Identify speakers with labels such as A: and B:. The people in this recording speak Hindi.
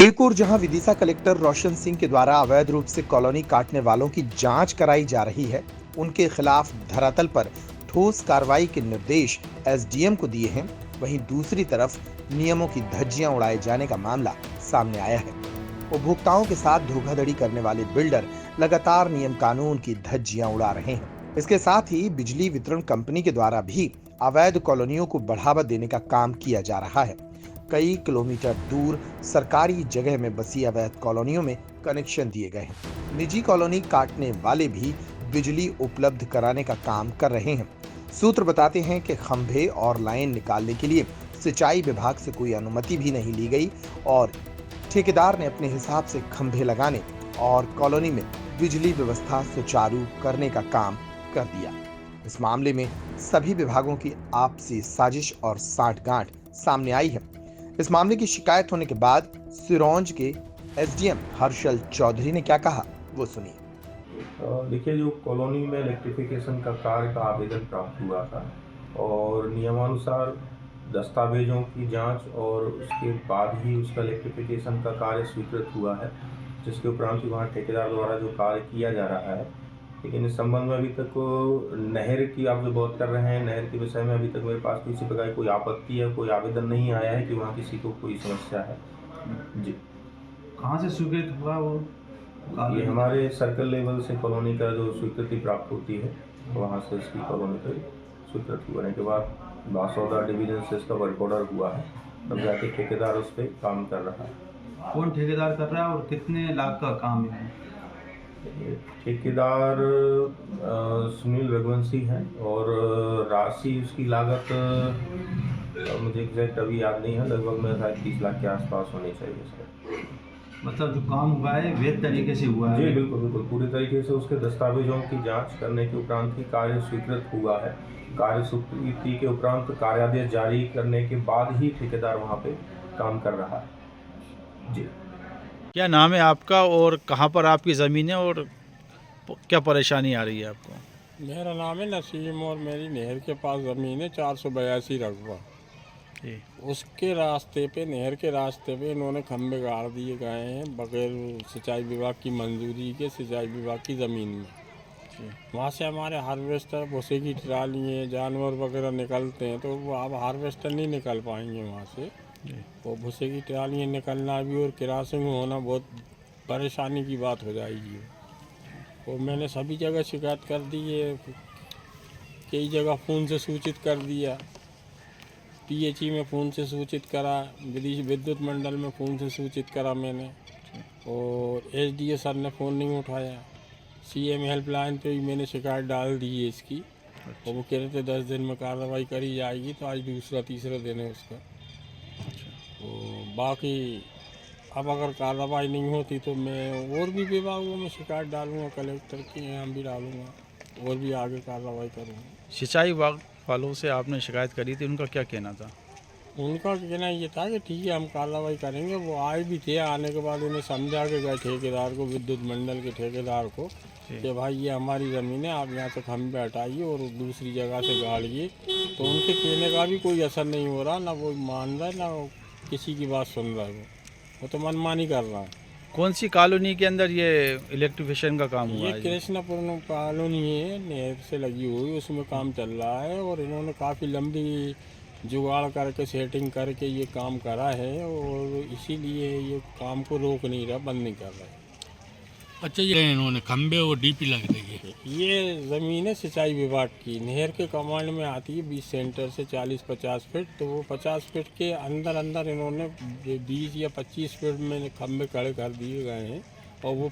A: एक और जहां विदिशा कलेक्टर रोशन सिंह के द्वारा अवैध रूप से कॉलोनी काटने वालों की जांच कराई जा रही है, उनके खिलाफ धरातल पर ठोस कार्रवाई के निर्देश एसडीएम को दिए हैं। वहीं दूसरी तरफ नियमों की धज्जियां उड़ाए जाने का मामला सामने आया है। उपभोक्ताओं के साथ धोखाधड़ी करने वाले बिल्डर लगातार नियम कानून की धज्जियां उड़ा रहे हैं। इसके साथ ही बिजली वितरण कंपनी के द्वारा भी अवैध कॉलोनियों को बढ़ावा देने का काम किया जा रहा है। कई किलोमीटर दूर सरकारी जगह में बसी अवैध कॉलोनियों में कनेक्शन दिए गए हैं। निजी कॉलोनी काटने वाले भी बिजली उपलब्ध कराने का काम कर रहे हैं। सूत्र बताते हैं कि खंभे और लाइन निकालने के लिए सिंचाई विभाग से कोई अनुमति भी नहीं ली गई और ठेकेदार ने अपने हिसाब से खंभे लगाने और कॉलोनी में बिजली व्यवस्था सुचारू करने का काम कर दिया। इस मामले में सभी विभागों की आपसी साजिश और साठगांठ सामने आई है। इस मामले की शिकायत होने के बाद सिरोंज के एसडीएम हर्षल चौधरी ने क्या कहा, वो सुनिए।
B: देखिए, जो कॉलोनी में इलेक्ट्रिफिकेशन का कार्य का आवेदन प्राप्त हुआ था और नियमानुसार दस्तावेजों की जांच और उसके बाद ही उसका इलेक्ट्रिफिकेशन का कार्य स्वीकृत हुआ है, जिसके उपरांत वहाँ ठेकेदार द्वारा जो कार्य किया जा रहा है। लेकिन इस संबंध में अभी तक नहर की आप जो बात कर रहे हैं, नहर के विषय में अभी तक मेरे पास किसी प्रकार की कोई आपत्ति है, कोई आवेदन नहीं आया है कि वहाँ किसी को कोई समस्या है। जी,
C: कहाँ से स्वीकृत हुआ वो?
B: ये हमारे सर्कल लेवल से कॉलोनी का जो स्वीकृति प्राप्त होती है, वहाँ से इसकी कॉलोनी का स्वीकृत होने के बाद बासौदा डिवीजन से इसका वर्क ऑर्डर हुआ है, तब जाके ठेकेदार उस पर काम कर रहा है।
C: कौन ठेकेदार कर रहा है और कितने लाख का काम है?
B: ठेकेदार सुनील रघुवंशी हैं और राशि उसकी लागत मुझे एग्जैक्ट अभी याद नहीं है, लगभग मेरे शायद 30 लाख के आसपास होनी चाहिए सर।
C: मतलब जो काम हुआ है वैध तरीके से हुआ है?
B: जी बिल्कुल बिल्कुल, पूरी तरीके से उसके दस्तावेजों की जांच करने के उपरांत ही कार्य स्वीकृत हुआ है। कार्य स्वीकृति के उपरांत कार्यादेश जारी करने के बाद ही ठेकेदार वहाँ पे काम कर रहा है। जी,
D: क्या नाम है आपका और कहाँ पर आपकी ज़मीन है और क्या परेशानी आ रही है आपको?
E: मेरा नाम है नसीम और मेरी नहर के पास ज़मीन है 482 रकबा। उसके रास्ते पे, नहर के रास्ते पे इन्होंने खंभे गाड़ दिए गए हैं बगैर सिंचाई विभाग की मंजूरी के, सिंचाई विभाग की ज़मीन में। वहाँ से हमारे हार्वेस्टर, भूसे की ट्राली है, जानवर वगैरह निकलते हैं, तो वो अब हार्वेस्टर नहीं निकल पाएंगे वहाँ से। वो भूसे की ट्राली निकलना भी और क्रॉसिंग होना बहुत परेशानी की बात हो जाएगी। तो मैंने सभी जगह शिकायत कर दी है, कई जगह फ़ोन से सूचित कर दिया, पीएचई में फ़ोन से सूचित करा, विद्युत मंडल में फ़ोन से सूचित करा मैंने, और एसडीए सर ने फ़ोन नहीं उठाया। सीएम हेल्पलाइन पे भी मैंने शिकायत डाल दी है इसकी, और वो कह रहे थे 10 दिन में कार्रवाई करी जाएगी, तो आज दूसरा तीसरा दिन है उसका। तो बाकी अब अगर कार्रवाई नहीं होती तो मैं और भी विभागों में शिकायत डालूँगा, कलेक्टर के यहाँ भी डालूँगा और भी आगे कार्रवाई करूँगा।
D: सिंचाई विभाग वालों से आपने शिकायत करी थी, उनका क्या कहना था?
E: उनका कहना ये था कि ठीक है हम कार्रवाई करेंगे। वो आए भी थे, आने के बाद उन्हें समझा के गए ठेकेदार को, विद्युत मंडल के ठेकेदार को, कि भाई ये हमारी ज़मीन है, आप यहाँ से खंभे हटाइए और दूसरी जगह से गाड़िए। तो उनके कहने का भी कोई असर नहीं हो रहा, ना वो मान रहा है ना वो किसी की बात सुन रहा है। वो तो मनमानी कर रहा है।
D: कौन सी कॉलोनी के अंदर ये इलेक्ट्रिफिकेशन का काम हुआ
E: ये
D: है?
E: कृष्णपुर कॉलोनी है, नहर से लगी हुई, उसमें काम चल रहा है और इन्होंने काफ़ी लंबी जुगाड़ करके सेटिंग करके ये काम करा है और इसीलिए ये काम को रोक नहीं रहा, बंद नहीं कर रहा है।
F: अच्छा, ये इन्होंने खंबे और डीपी लग रही है?
E: ये ज़मीन है सिंचाई विभाग की, नहर के कमांड में आती है 20 सेंटर से 40-50 फीट। तो वो 50 फीट के अंदर अंदर इन्होंने 20 या 25 फीट में खंबे खड़े कर दिए गए हैं और वो